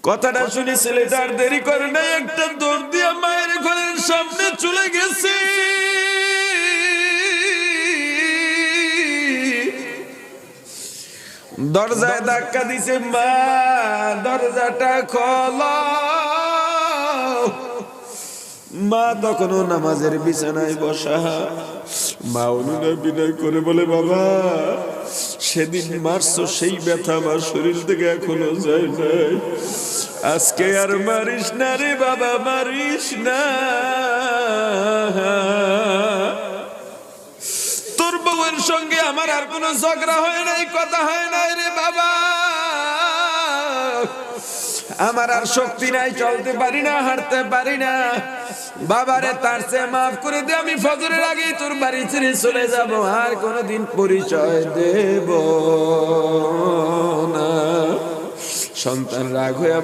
কথাটা শুনে ছেলেটা আর দেরি করে নাই, একটা দৌড় দিয়ে মায়ের ঘরের সামনে চলে গেছে। দরজায় ধাক্কা দিছে, মা দরজাটা খোলো। মা তখনও নামাজের বিছানায় বসা। মা অনুনয় বিনয় করে বলে, বাবা সেদিন মারছো, সেই ব্যথা আমার শরীর থেকে এখনো যায় নাই, আজকে আর মারিস না রে বাবা, মারিস না। তোর বউয়ের সঙ্গে আমার আর কোনো ঝগড়া হয় নাই, কথা হয় নাই রে বাবা, আমার আর শক্তি নাই, চলতে পারি না, হাঁটতে পারি না। বাবারে তার চেয়ে মাফ করে দে, আমি ফজরের আগেই তোর বাড়ি ছেড়ে চলে যাব, আর কোনোদিন পরিচয় দেব না। সন্তান রাগ হয়ে